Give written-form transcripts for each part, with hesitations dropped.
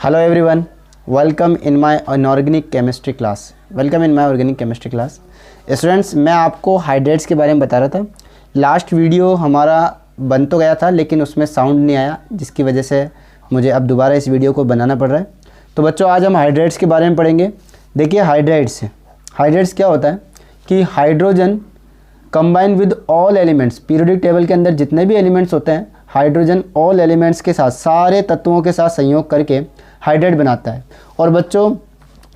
Hello everyone, welcome in my inorganic chemistry class. Welcome in my organic chemistry class. Students, मैं आपको hydrates के बारे में बता रहा था. लास्ट वीडियो हमारा बन तो गया था लेकिन उसमें साउंड नहीं आया, जिसकी वजह से मुझे अब दोबारा इस वीडियो को बनाना पड़ रहा है. तो बच्चों, आज हम हाइड्रेट्स के बारे में पढ़ेंगे. देखिए, हाइड्रेट्स क्या होता है कि hydrogen combine with all elements. Periodic table के अंदर जितने भी एलिमेंट्स होते हैं, हाइड्रोजन ऑल एलिमेंट्स के साथ, सारे तत्वों के साथ संयोग करके हाइड्रेट बनाता है. और बच्चों,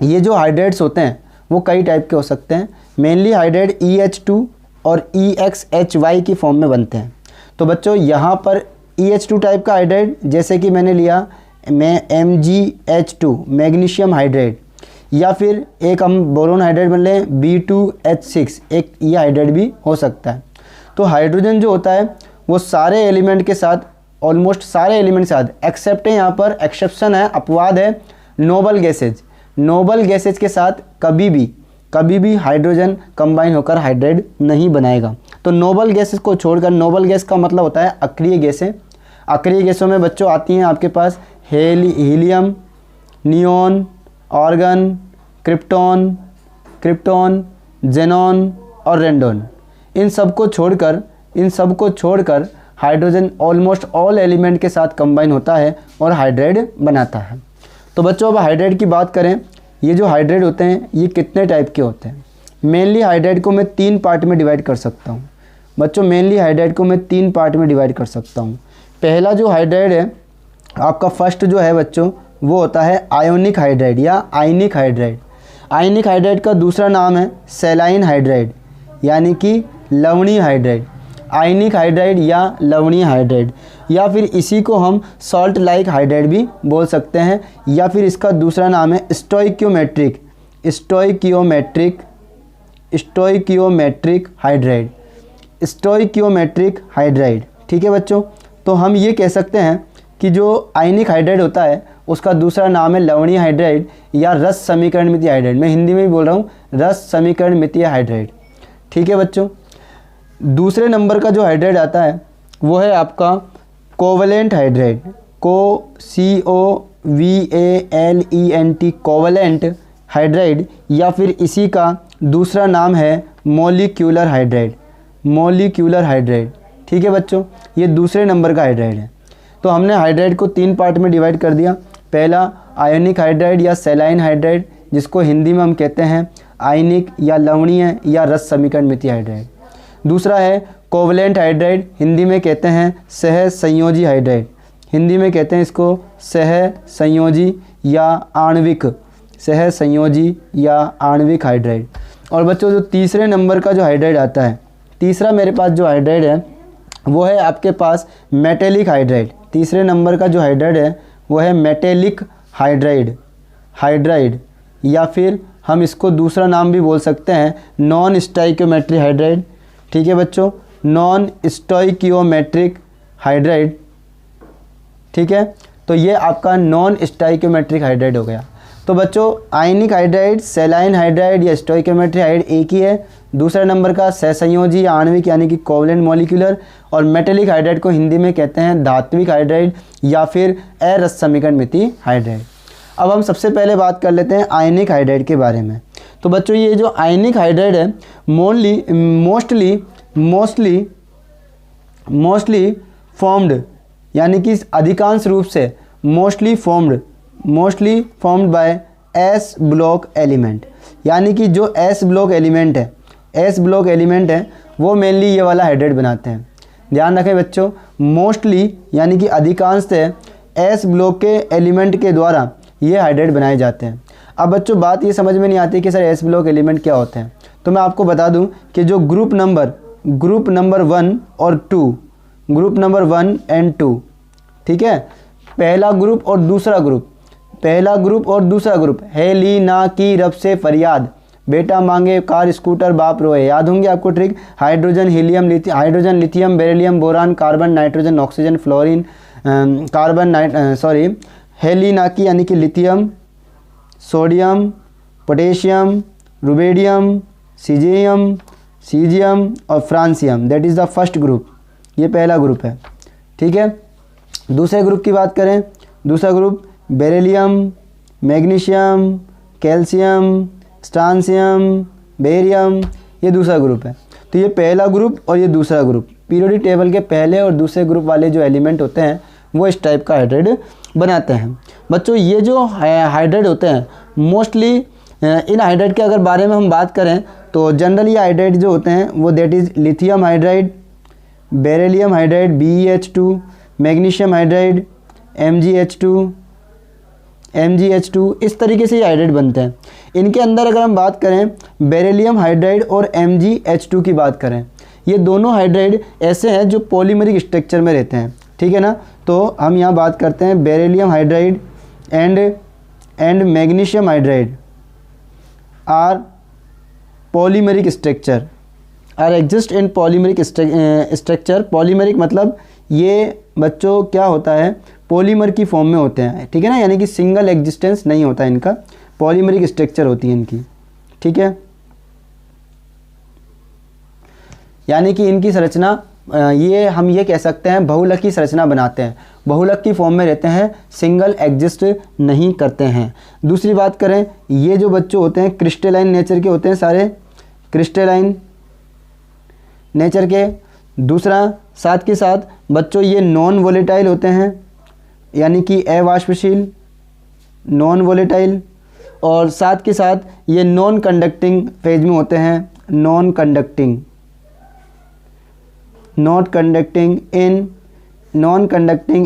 ये जो हाइड्रेट्स होते हैं वो कई टाइप के हो सकते हैं. मेनली हाइड्रेट EH2 और EXHY की फॉर्म में बनते हैं. तो बच्चों, यहाँ पर EH2 टाइप का हाइड्रेट, जैसे कि मैंने लिया मैं MgH2 मैग्नीशियम हाइड्रेट, या फिर एक हम बोरोन हाइड्रेट बन लें B2H6, एक ये हाइड्रेट भी हो सकता है. तो हाइड्रोजन जो होता है वो सारे एलिमेंट के साथ, ऑलमोस्ट सारे एलिमेंट के साथ, एक्सेप्ट है, यहाँ पर एक्सेप्शन है, अपवाद है, नोबल गैसेज के साथ कभी भी हाइड्रोजन कंबाइन होकर हाइड्रेट नहीं बनाएगा. तो नोबल गैसेज को छोड़कर, नोबल गैस का मतलब होता है अक्रिय गैसें. अक्रिय गैसों में बच्चों आती हैं आपके पास helium, neon, argon, krypton, xenon और रेंडोन. इन सबको छोड़कर हाइड्रोजन ऑलमोस्ट ऑल एलिमेंट के साथ कंबाइन होता है और हाइड्रेट बनाता है. तो बच्चों, अब हाइड्रेट की बात करें. ये जो हाइड्रेट होते हैं ये कितने टाइप के होते हैं? मेनली हाइड्रेट को मैं 3 पार्ट में डिवाइड कर सकता हूँ. बच्चों, पहला जो हाइड्रेट है आपका, फर्स्ट जो है बच्चों, वो होता है आयोनिक हाइड्रेट या आयनिक हाइड्रेट. आयनिक हाइड्रेट का दूसरा नाम है सेलाइन हाइड्रेट, यानी कि लवणीय हाइड्रेट. आयनिक हाइड्रेट या लवणीय हाइड्रेट, या फिर इसी को हम सॉल्ट लाइक हाइड्रेट भी बोल सकते हैं, या फिर इसका दूसरा नाम है स्टोइकियोमेट्रिक हाइड्रेट. ठीक है बच्चों, तो हम ये कह सकते हैं कि जो आयनिक हाइड्रेट होता है उसका दूसरा नाम है लवणीय हाइड्रेट या रस समीकरण मितीय हाइड्रेट. मैं हिंदी में भी बोल रहा हूँ, रस समीकरण मितीय हाइड्रेट. ठीक है बच्चों, दूसरे नंबर का जो हाइड्रेट आता है वो है आपका covalent hydrate. COVALENT covalent hydrate, या फिर इसी का दूसरा नाम है मोलिक्यूलर हाइड्रेट. ठीक है बच्चों, ये दूसरे नंबर का हाइड्रेट है. तो हमने हाइड्रेट को 3 पार्ट में डिवाइड कर दिया. पहला आयोनिक हाइड्रेट या सेलाइन हाइड्रेट, जिसको हिंदी में हम कहते हैं आयनिक या लवणीय या रस समीकरण मितीय हाइड्रेट. दूसरा है कोवलेंट हाइड्रेट, हिंदी में कहते हैं सह संयोजी हाइड्रेट. हिंदी में कहते हैं इसको सह संयोजी या आणविक हाइड्रेट. और बच्चों, जो तीसरे नंबर का जो हाइड्रेट आता है, तीसरा मेरे पास जो हाइड्रेट है वो है आपके पास मेटेलिक हाइड्रेट. तीसरे नंबर का जो हाइड्रेट है वो है मेटेलिक हाइड्राइड, या फिर हम इसको दूसरा नाम भी बोल सकते हैं नॉन स्टोइकियोमेट्रिक हाइड्रेट. ठीक है बच्चों, नॉन स्टोइकियोमेट्रिक हाइड्रेट. ठीक है, तो ये आपका नॉन स्टोइकियोमेट्रिक हाइड्रेट हो गया. तो बच्चों, आयनिक हाइड्रेट, सेलाइन हाइड्रेट या स्टोइकियोमेट्रिक हाइड्रेट एक ही है. दूसरा नंबर का सहसंयोजी या आणविक यानी कि कोवलेंट मॉलिक्यूलर, और मेटेलिक हाइड्रेट को हिंदी में कहते हैं धात्विक हाइड्रेट या फिर अरस समीकरण मितीय हाइड्रेट. अब हम सबसे पहले बात कर लेते हैं आयनिक हाइड्रेट के बारे में. तो बच्चों, ये जो आयनिक हाइड्रेट है मोस्टली फॉर्म्ड, यानी कि अधिकांश रूप से mostly formed by S block element. यानी कि जो S ब्लॉक एलिमेंट है वो मेनली ये वाला हाइड्रेट बनाते हैं. ध्यान रखें बच्चों, मोस्टली यानी कि अधिकांश से S ब्लॉक के एलिमेंट के द्वारा ये हाइड्रेट बनाए जाते हैं. अब बच्चों, बात ये समझ में नहीं आती कि सर S ब्लॉक एलिमेंट क्या होते हैं. तो मैं आपको बता दूं कि जो ग्रुप नंबर 1 और 2, ग्रुप नंबर 1 एंड 2, ठीक है, पहला ग्रुप और दूसरा ग्रुप है ली ना की रब से फरियाद, बेटा मांगे कार स्कूटर बाप रोए. याद होंगे आपको trick. Hydrogen lithium beryllium boron carbon nitrogen oxygen fluorine हेलिनाकी यानी कि lithium, sodium, potassium, rubidium, caesium और francium. That is the first group. ये पहला ग्रुप है. ठीक है, दूसरे ग्रुप की बात करें, दूसरा group beryllium, magnesium, calcium, strontium, barium, ये दूसरा ग्रुप है। तो ये पहला ग्रुप और ये दूसरा ग्रुप, पीरियोडिक टेबल के पहले और दूसरे ग्रुप वाले जो एलिमेंट होते हैं वो इस टाइप का हाइड्राइड बनाते हैं। बच्चों ये जो हाइड्राइड होते हैं मोस्टली, इन हाइड्राइड के अगर बारे में हम बात करें तो जनरली हाइड्राइड जो होते हैं वो that is lithium hydride, beryllium hydride BeH2, magnesium hydride MgH2, इस तरीके से ये हाइड्राइड बनते हैं। इनके अंदर अगर हम बात करें बेरिलियम हाइड्राइड और MgH2 की बात करें, ये दोनों हाइड्राइड ऐसे हैं जो पॉलीमरिक स्ट्रक्चर में रहते हैं, ठीक है ना। तो हम यहाँ बात करते हैं beryllium hydride and magnesium hydride are polymeric structure, are exist in polymeric structure. Polymeric मतलब ये बच्चों क्या होता है, पॉलीमर की फॉर्म में होते हैं, ठीक है ना, यानी कि सिंगल एग्जिस्टेंस नहीं होता इनका, पॉलीमरिक स्ट्रक्चर होती है इनकी, ठीक है। यानी कि इनकी संरचना ये हम ये कह सकते हैं बहुलक की संरचना बनाते हैं, बहुलक की फॉर्म में रहते हैं, सिंगल एग्जिस्ट नहीं करते हैं। दूसरी बात करें, ये जो बच्चों होते हैं क्रिस्टलाइन नेचर के होते हैं, सारे क्रिस्टलाइन नेचर के। दूसरा साथ के साथ बच्चों ये नॉन वोलेटाइल होते हैं, यानी कि अवाष्पशील, नॉन वोलेटाइल, और साथ के साथ ये नॉन कंडक्टिंग फेज में होते हैं, non conducting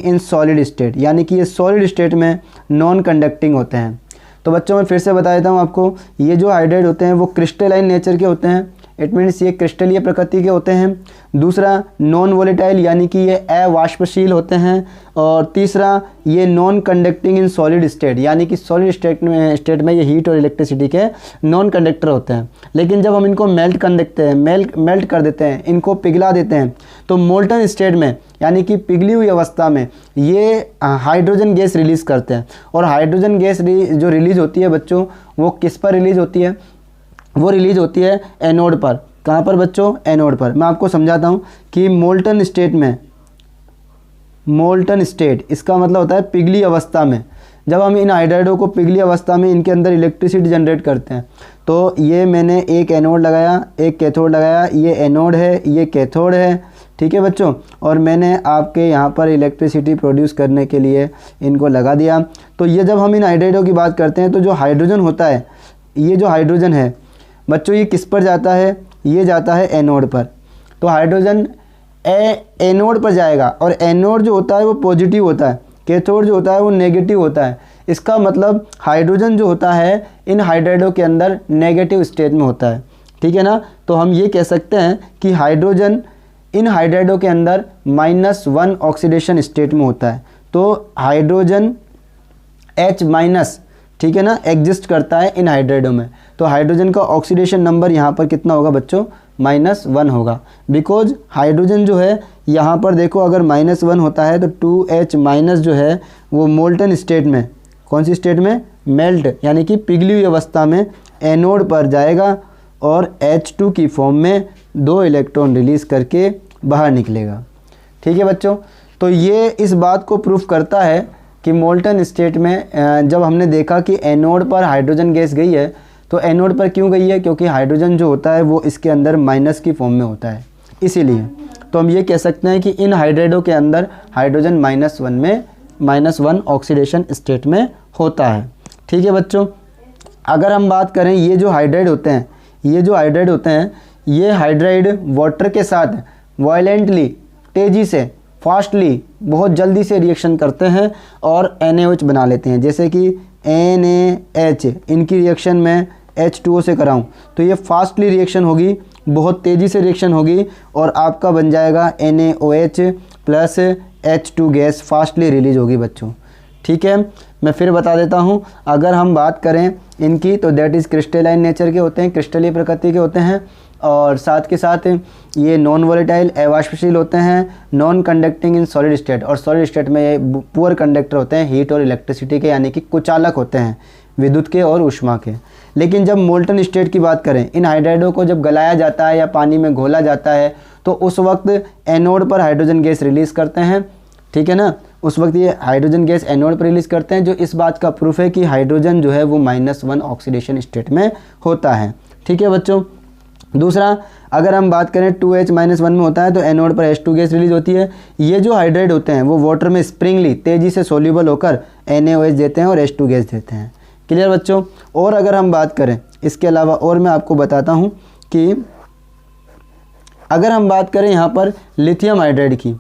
in solid state, यानी कि ये सॉलिड स्टेट में नॉन कंडक्टिंग होते हैं। तो बच्चों मैं फिर से बता देता हूँ आपको, ये जो हाइड्राइड होते हैं वो क्रिस्टलाइन नेचर के होते हैं, इट मीन्स ये क्रिस्टलीय प्रकृति के होते हैं। दूसरा नॉन वोलेटाइल, यानी कि ये अवाष्पशील होते हैं। और तीसरा ये non conducting in solid state, यानी कि सॉलिड स्टेट में ये हीट और इलेक्ट्रिसिटी के नॉन कंडक्टर होते हैं। लेकिन जब हम इनको मेल्ट कर देते हैं, इनको पिघला देते हैं, तो मोल्टन स्टेट में, यानी कि पिघली हुई अवस्था में ये हाइड्रोजन गैस रिलीज़ करते हैं। और हाइड्रोजन गैस जो रिलीज़ होती है बच्चों, वो किस पर रिलीज़ होती है, वो रिलीज होती है एनोड पर। कहाँ पर बच्चों, एनोड पर। मैं आपको समझाता हूँ कि मोल्टन स्टेट में, मोल्टन स्टेट इसका मतलब होता है पिघली अवस्था में। जब हम इन हाइड्राइडों को पिघली अवस्था में इनके अंदर इलेक्ट्रिसिटी जनरेट करते हैं, तो ये मैंने एक एनोड लगाया, एक कैथोड लगाया, ये एनोड है, ये कैथोड है, ठीक है बच्चों। और मैंने आपके यहाँ पर इलेक्ट्रिसिटी प्रोड्यूस करने के लिए इनको लगा दिया। तो ये जब हम इन हाइड्राइडों की बात करते हैं, तो जो हाइड्रोजन होता है, ये जो हाइड्रोजन है बच्चों, ये किस पर जाता है, ये जाता है एनोड पर। तो हाइड्रोजन एनोड पर जाएगा, और एनोड जो होता है वो पॉजिटिव होता है, कैथोड जो होता है वो नेगेटिव होता है। इसका मतलब हाइड्रोजन जो होता है इन हाइड्राइडों के अंदर नेगेटिव स्टेट में होता है, ठीक है ना। तो हम ये कह सकते हैं कि हाइड्रोजन इन हाइड्राइडों के अंदर -1 ऑक्सीडेशन स्टेट में होता है। तो हाइड्रोजन H-, ठीक है ना, एग्जिस्ट करता है इन हाइड्राइडों में। तो हाइड्रोजन का ऑक्सीडेशन नंबर यहाँ पर कितना होगा बच्चों, -1 होगा। बिकॉज हाइड्रोजन जो है यहाँ पर देखो, अगर -1 होता है तो 2H- जो है वो मोल्टन स्टेट में, कौन सी स्टेट में, मेल्ट, यानी कि पिघली हुई अवस्था में एनोड पर जाएगा और H2 की फॉर्म में 2 इलेक्ट्रॉन रिलीज़ करके बाहर निकलेगा, ठीक है बच्चों। तो ये इस बात को प्रूफ करता है कि मोल्टन स्टेट में जब हमने देखा कि एनोड पर हाइड्रोजन गैस गई है, तो एनोड पर क्यों गई है, क्योंकि हाइड्रोजन जो होता है वो इसके अंदर माइनस की फॉर्म में होता है, इसीलिए। तो हम ये कह सकते हैं कि इन हाइड्राइडों के अंदर हाइड्रोजन -1 ऑक्सीडेशन स्टेट में होता है, ठीक है बच्चों। अगर हम बात करें ये जो हाइड्राइड होते हैं, ये हाइड्राइड वाटर के साथ वायलेंटली, तेज़ी से, फास्टली, बहुत जल्दी से रिएक्शन करते हैं और NaOH बना लेते हैं। जैसे कि NaH, इनकी रिएक्शन मैं H2O से कराऊं तो ये फास्टली रिएक्शन होगी, बहुत तेज़ी से रिएक्शन होगी, और आपका बन जाएगा NaOH plus H2 gas fastly release होगी बच्चों, ठीक है। मैं फिर बता देता हूँ, अगर हम बात करें इनकी तो दैट इज़ क्रिस्टलाइन नेचर के होते हैं, क्रिस्टलीय प्रकृति के होते हैं। और साथ के साथ ये नॉन वोलेटाइल, अवाष्पशील होते हैं, non conducting in solid state, और सॉलिड स्टेट में ये पुअर कंडक्टर होते हैं हीट और इलेक्ट्रिसिटी के, यानी कि कुचालक होते हैं विद्युत के और ऊष्मा के। लेकिन जब मोल्टन स्टेट की बात करें, इन हाइड्राइडों को जब गलाया जाता है या पानी में घोला जाता है, तो उस वक्त एनोड पर हाइड्रोजन गैस रिलीज़ करते हैं, ठीक है ना। उस वक्त ये हाइड्रोजन गैस एनोड पर रिलीज़ करते हैं, जो इस बात का प्रूफ है कि हाइड्रोजन जो है वो -1 ऑक्सीडेशन स्टेट में होता है। ठीक है बच्चों। दूसरा, अगर हम बात करें 2H- में होता है तो एनोड पर H2 गैस रिलीज होती है। ये जो हाइड्राइड होते हैं वो वाटर में स्प्रिंगली तेज़ी से सोल्यूबल होकर NaOH देते हैं और H2 गैस देते हैं। क्लियर बच्चों। और अगर हम बात करें इसके अलावा, और मैं आपको बताता हूँ कि अगर हम बात करें यहाँ पर लिथियम हाइड्राइड की,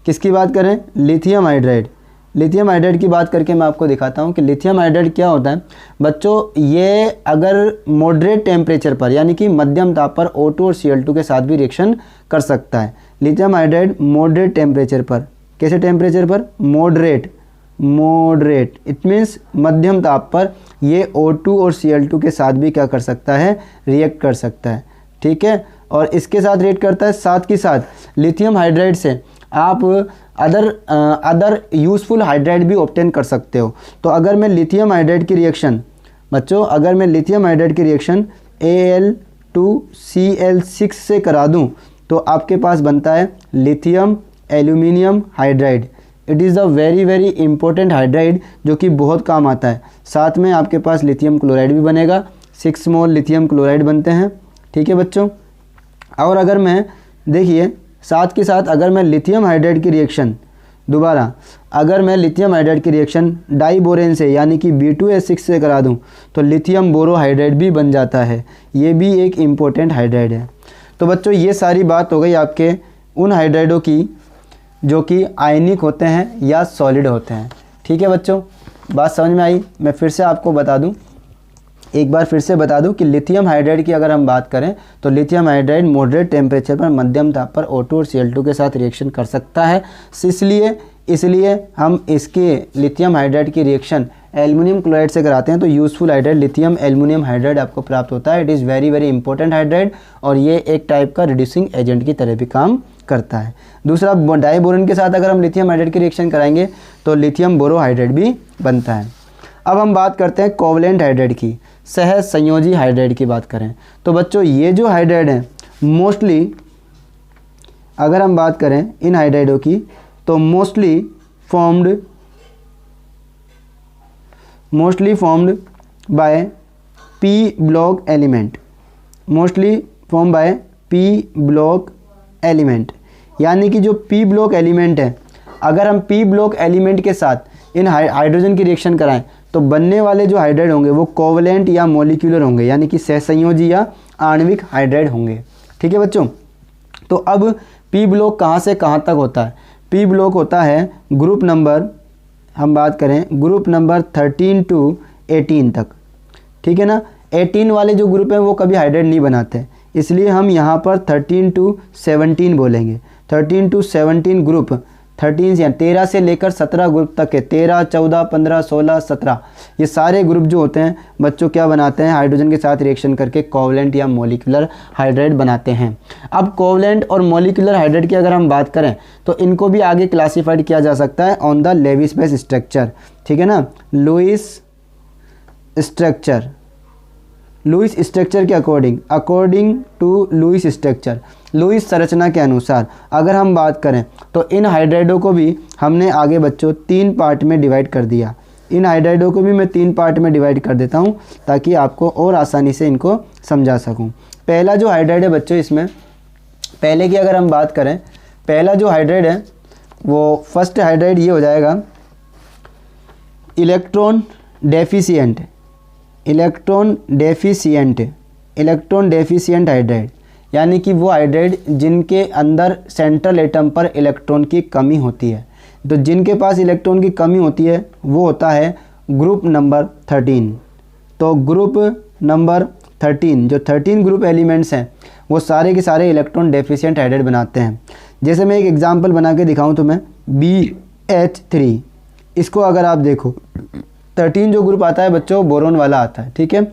किसकी बात करें, लिथियम हाइड्राइड। लिथियम हाइड्राइड की बात करके मैं आपको दिखाता हूँ कि लिथियम हाइड्राइड क्या होता है बच्चों। ये अगर मॉडरेट टेम्परेचर पर यानी कि मध्यम ताप पर O2 और Cl2 के साथ भी रिएक्शन कर सकता है। लिथियम हाइड्राइड मॉडरेट टेम्परेचर पर, कैसे टेम्परेचर पर, मॉडरेट इट मीन्स मध्यम ताप पर ये O2 और Cl2 के साथ भी क्या कर सकता है, रिएक्ट कर सकता है। ठीक है। और इसके साथ रिएक्ट करता है, साथ के साथ लिथियम हाइड्राइड से आप अदर यूज़फुल हाइड्राइड भी ऑब्टेन कर सकते हो। तो अगर मैं लिथियम हाइड्राइड की रिएक्शन बच्चों, अगर मैं लिथियम हाइड्राइड की रिएक्शन Al2Cl6 से करा दूं तो आपके पास बनता है lithium aluminium hydride. It is a very important hydride जो कि बहुत काम आता है। साथ में आपके पास लिथियम क्लोराइड भी बनेगा, 6 मोल लिथियम क्लोराइड बनते हैं। ठीक है बच्चों। और अगर मैं देखिए साथ के साथ अगर मैं लिथियम हाइड्राइड की रिएक्शन दोबारा, अगर मैं लिथियम हाइड्राइड की रिएक्शन डाइबोरेन से यानी कि B2H6 से करा दूं तो लिथियम बोरोहाइड्राइड भी बन जाता है। ये भी एक इम्पोर्टेंट हाइड्राइड है। तो बच्चों ये सारी बात हो गई आपके उन हाइड्राइडों की जो कि आयनिक होते हैं या सॉलिड होते हैं। ठीक है बच्चों, बात समझ में आई। मैं फिर से आपको बता दूं, एक बार फिर से बता दूं कि लिथियम हाइड्राइड की अगर हम बात करें तो लिथियम हाइड्राइड मॉडरेट टेम्परेचर पर मध्यम ताप पर O2 और Cl2 के साथ रिएक्शन कर सकता है। इसलिए हम इसके लिथियम हाइड्राइड की रिएक्शन एल्युमिनियम क्लोराइड से कराते हैं तो useful hydride lithium aluminium hydride आपको प्राप्त होता है। It is very important hydride और ये एक टाइप का रिड्यूसिंग एजेंट की तरह भी काम करता है। दूसरा, डाइबोरेन के साथ अगर हम लिथियम हाइड्राइड की रिएक्शन कराएंगे तो लिथियम बोरोहाइड्राइड भी बनता है। अब हम बात करते हैं कोवलेंट हाइड्राइड की, सह संयोजी हाइड्राइड की बात करें तो बच्चों ये जो हाइड्राइड हैं मोस्टली, अगर हम बात करें इन हाइड्राइडों की तो mostly formed by P block element, mostly form by P block element. यानी कि जो P ब्लॉक एलिमेंट है, अगर हम P ब्लॉक एलिमेंट के साथ इन हाइड्रोजन की रिएक्शन कराएं तो बनने वाले जो हाइड्राइड होंगे वो कोवलेंट या मॉलिक्यूलर होंगे, यानी कि सहसंयोजी या आणविक हाइड्राइड होंगे। ठीक है बच्चों। तो अब P ब्लॉक कहाँ से कहाँ तक होता है, P ब्लॉक होता है ग्रुप नंबर, हम बात करें ग्रुप नंबर 13 to 18 तक। ठीक है ना। 18 वाले जो ग्रुप हैं वो कभी हाइड्राइड नहीं बनाते, इसलिए हम यहाँ पर 13 to 17 बोलेंगे। 13 to 17 ग्रुप, 13 से लेकर 17 ग्रुप तक है, 13, 14, 15, 16, 17 ये सारे ग्रुप जो होते हैं बच्चों क्या बनाते हैं, हाइड्रोजन के साथ रिएक्शन करके कोवलेंट या मॉलिक्यूलर हाइड्राइड बनाते हैं। अब कोवलेंट और मॉलिक्यूलर हाइड्राइड की अगर हम बात करें तो इनको भी आगे क्लासीफाइड किया जा सकता है on the Lewis base structure. ठीक है ना, लुईस स्ट्रक्चर के according to Lewis structure, Lewis संरचना के अनुसार अगर हम बात करें तो इन हाइड्राइडों को भी हमने आगे बच्चों 3 पार्ट में डिवाइड कर दिया। इन हाइड्राइडों को भी मैं 3 पार्ट में डिवाइड कर देता हूं ताकि आपको और आसानी से इनको समझा सकूं। पहला जो हाइड्राइड है बच्चों, इसमें पहले की अगर हम बात करें, पहला जो हाइड्राइड है वो फर्स्ट हाइड्राइड ये हो जाएगा इलेक्ट्रॉन डेफिशिएंट हाइड्राइड, यानी कि वो हाइड्राइड जिनके अंदर सेंट्रल एटम पर इलेक्ट्रॉन की कमी होती है। तो जिनके पास इलेक्ट्रॉन की कमी होती है वो होता है ग्रुप नंबर 13। तो ग्रुप नंबर 13 जो 13 ग्रुप एलिमेंट्स हैं वो सारे के सारे इलेक्ट्रॉन डेफिशिएंट हाइड्राइड बनाते हैं। जैसे मैं एक एग्जांपल बना के दिखाऊं तो मैं BH3, इसको अगर आप देखो 13 जो ग्रुप आता है बच्चों बोरोन वाला आता है। ठीक है,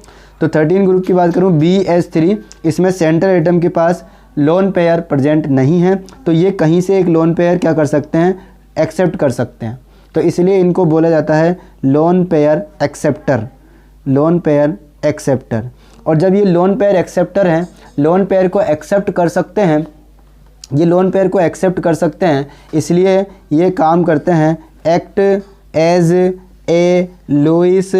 तो 13 ग्रुप की बात करूं BH3, इसमें सेंट्रल एटम के पास लोन पेयर प्रेजेंट नहीं है, तो ये कहीं से एक लोन पेयर क्या कर सकते हैं, एक्सेप्ट कर सकते हैं। तो इसलिए इनको बोला जाता है लोन पेयर एक्सेप्टर। और जब ये लोन पेयर एक्सेप्टर हैं, लोन पेयर को एक्सेप्ट कर सकते हैं, ये लोन पेयर को एक्सेप्ट कर सकते हैं, इसलिए ये काम करते हैं एक्ट एज ए लुईस,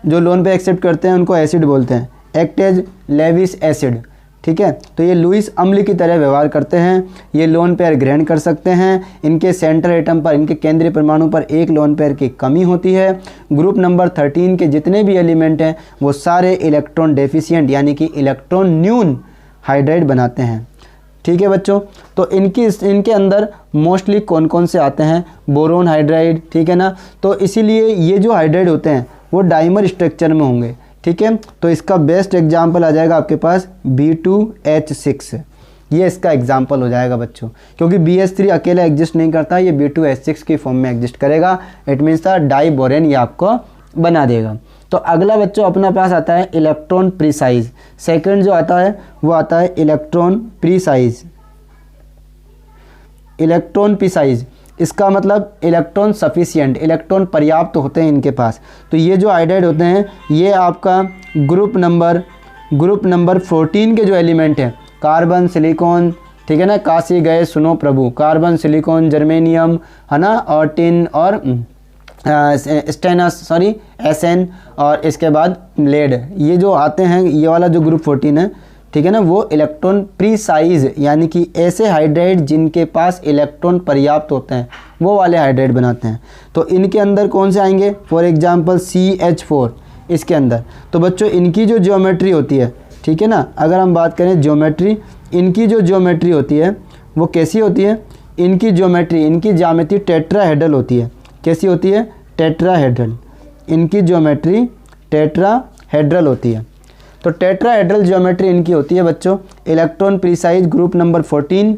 जो लोन पेयर एक्सेप्ट करते हैं उनको एसिड बोलते हैं, एक्ट एज लेविस एसिड, ठीक है। तो ये लुईस अम्ल की तरह व्यवहार करते हैं, ये लोन पेयर ग्रहण कर सकते हैं, इनके सेंट्रल एटम पर, इनके केंद्रीय परमाणु पर एक लोन पेयर की कमी होती है। ग्रुप नंबर 13 के जितने भी एलिमेंट हैं वो सारे इलेक्ट्रॉन डेफिशिएंट यानी कि इलेक्ट्रॉन न्यून हाइड्राइड बनाते हैं, ठीक है बच्चों। तो इनके अंदर मोस्टली कौन कौन से आते हैं, बोरोन हाइड्राइड, ठीक है ना। तो इसीलिए ये जो हाइड्राइड होते हैं वो डाइमर स्ट्रक्चर में होंगे, ठीक है। तो इसका बेस्ट एग्जाम्पल आ जाएगा आपके पास B2H6, ये इसका एग्जाम्पल हो जाएगा बच्चों, क्योंकि BH3 अकेला एग्जिस्ट नहीं करता, ये B2H6 की फॉर्म में एग्जिस्ट करेगा। इट मीन्स द डाइबोरेन ये आपको बना देगा। तो अगला बच्चों अपना पास आता है इलेक्ट्रॉन प्रीसाइज। सेकंड जो आता है वो आता है इलेक्ट्रॉन प्रीसाइज। इलेक्ट्रॉन प्रीसाइज इसका मतलब इलेक्ट्रॉन सफिशिएंट, इलेक्ट्रॉन पर्याप्त होते हैं इनके पास। तो ये जो हाइड्राइड होते हैं ये आपका ग्रुप नंबर 14 के जो एलिमेंट हैं, कार्बन सिलिकॉन, ठीक है ना, काशी गए सुनो प्रभु, कार्बन सिलिकॉन जर्मेनियम है ना, और टिन और SN और इसके बाद लेड, ये जो आते हैं, ये वाला जो ग्रुप 14 है, ठीक है ना, वो इलेक्ट्रॉन प्रीसाइज यानी कि ऐसे हाइड्राइड जिनके पास इलेक्ट्रॉन पर्याप्त होते हैं वो वाले हाइड्राइड बनाते हैं। तो इनके अंदर कौन से आएंगे, फॉर एग्जांपल CH4 इसके अंदर। तो बच्चों इनकी जो ज्योमेट्री होती है, ठीक है ना, अगर हम बात करें ज्योमेट्री, इनकी जो ज्योमेट्री होती है वो कैसी होती है, इनकी ज्योमेट्री, इनकी ज्यामिति टेट्राहेड्रल होती है। कैसी होती है, टेट्राहेड्रल, इनकी ज्योमेट्री टेट्राहेड्रल होती है। तो टेट्राहेड्रल ज्योमेट्री इनकी होती है बच्चों। Electron precise group number 14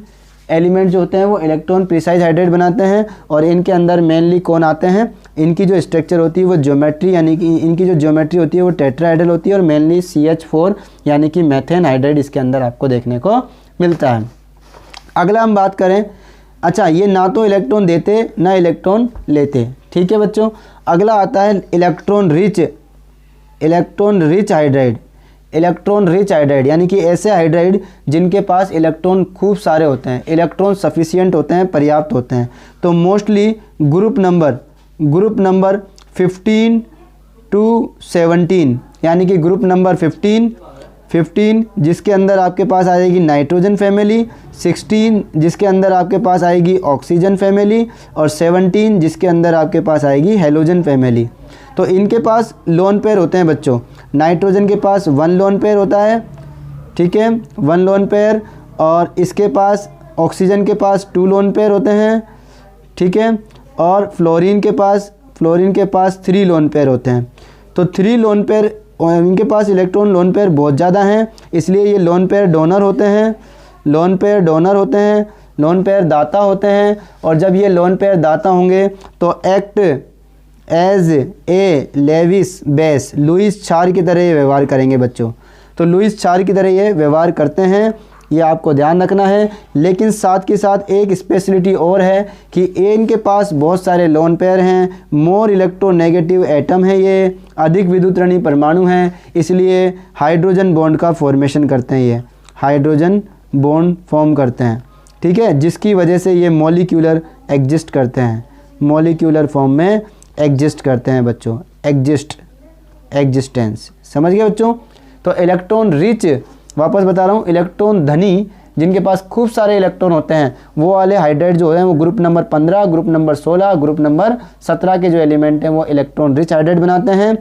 element जो होते हैं वो इलेक्ट्रॉन प्रीसाइज हाइड्राइड बनाते हैं, और इनके अंदर मेनली कौन आते हैं, इनकी जो स्ट्रक्चर होती है वो ज्योमेट्री यानी कि इनकी जो ज्योमेट्री होती है वो टेट्राहेड्रल होती है, और मेनली CH4 यानी कि मेथेन हाइड्राइड इसके अंदर आपको देखने को मिलता है। अगला हम बात करें, अच्छा ये ना तो इलेक्ट्रॉन देते ना इलेक्ट्रॉन लेते, ठीक है बच्चों। अगला आता है electron rich hydride. Electron rich hydride यानी कि ऐसे हाइड्राइड जिनके पास इलेक्ट्रॉन खूब सारे होते हैं, इलेक्ट्रॉन सफिशिएंट होते हैं, पर्याप्त होते हैं। तो मोस्टली ग्रुप नंबर 15 to 17 यानी कि ग्रुप नंबर 15 जिसके अंदर आपके पास आएगी नाइट्रोजन फैमिली, 16 जिसके अंदर आपके पास आएगी ऑक्सीजन फैमिली, और 17 जिसके अंदर आपके पास आएगी हेलोजन फैमिली। तो इनके पास लोन पेयर होते हैं बच्चों। नाइट्रोजन के पास 1 लोन पेयर होता है, ठीक है, 1 लोन पेयर, और इसके पास ऑक्सीजन के पास 2 लोन पेयर होते हैं, ठीक है, और फ्लोरीन के पास 3 लोन पेयर होते हैं। तो 3 लोन पेयर, इनके पास इलेक्ट्रॉन लोन पेयर बहुत ज़्यादा हैं, इसलिए ये लोन पेयर डोनर होते हैं, लोन पेयर दाता होते हैं। और जब ये लोन पेयर दाता होंगे तो act as a Lewis base, Lewis चार की तरह ये व्यवहार करेंगे बच्चों। तो लुईस चार की तरह ये व्यवहार करते हैं, ये आपको ध्यान रखना है। लेकिन साथ के साथ एक स्पेशलिटी और है कि इनके पास बहुत सारे लोन पेयर हैं, मोर इलेक्ट्रोनेगेटिव एटम है, ये अधिक विद्युतरणीय परमाणु हैं, इसलिए हाइड्रोजन बॉन्ड का फॉर्मेशन करते हैं, ये हाइड्रोजन बॉन्ड फॉर्म करते हैं, ठीक है, जिसकी वजह से ये मॉलिक्यूलर एग्जिस्ट करते हैं, मॉलिक्यूलर फॉर्म में एग्जिस्ट करते हैं बच्चों, एग्जिस्टेंस, समझ गए बच्चों। तो इलेक्ट्रॉन रिच, वापस बता रहा हूँ, इलेक्ट्रॉन धनी जिनके पास खूब सारे इलेक्ट्रॉन होते हैं वो वाले हाइड्राइड जो है वो group number 15, group number 16, group number 17 के जो एलिमेंट हैं वो इलेक्ट्रॉन रिच हाइड्राइड बनाते हैं।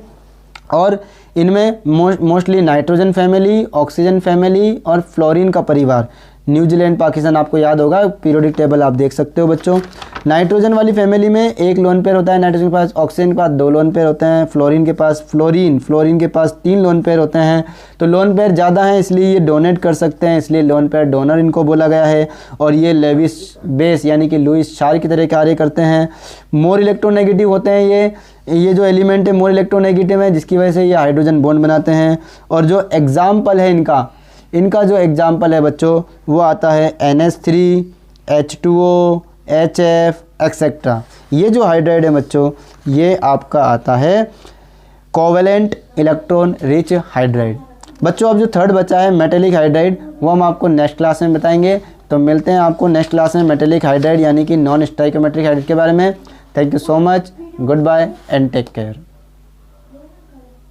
और इनमें mostly nitrogen family, oxygen family और फ्लोरीन का परिवार, न्यूजीलैंड पाकिस्तान आपको याद होगा, पीरियोडिक टेबल आप देख सकते हो बच्चों। नाइट्रोजन वाली फैमिली में 1 लोन पेयर होता है नाइट्रोजन के पास, ऑक्सीजन के पास 2 लोन पेयर होते हैं, फ्लोरीन के पास फ्लोरीन के पास 3 लोन पेयर होते हैं। तो लोन पेयर ज़्यादा हैं इसलिए ये डोनेट कर सकते हैं, इसलिए लोन पेयर डोनर इनको बोला गया है। और ये लेविस बेस यानी कि लुईस चार की तरह कार्य करते हैं। मोर इलेक्ट्रोनेगेटिव होते हैं ये जो एलिमेंट है मोर इलेक्ट्रोनेगेटिव है, जिसकी वजह से ये हाइड्रोजन बॉन्ड बनाते हैं। और जो एग्जाम्पल है इनका जो एग्जाम्पल है बच्चों वो आता है NH3, H2O, HF एक्सेट्रा। ये जो हाइड्राइड है बच्चों ये आपका आता है कोवेलेंट इलेक्ट्रॉन रिच हाइड्राइड। बच्चों अब जो थर्ड बचा है मेटेलिक हाइड्राइड वो हम आपको नेक्स्ट क्लास में बताएंगे। तो मिलते हैं आपको नेक्स्ट क्लास में मेटेलिक हाइड्राइड यानी कि नॉन स्टाइकोमेट्रिक हाइड्राइड के बारे में। Thank you so much, goodbye and take care.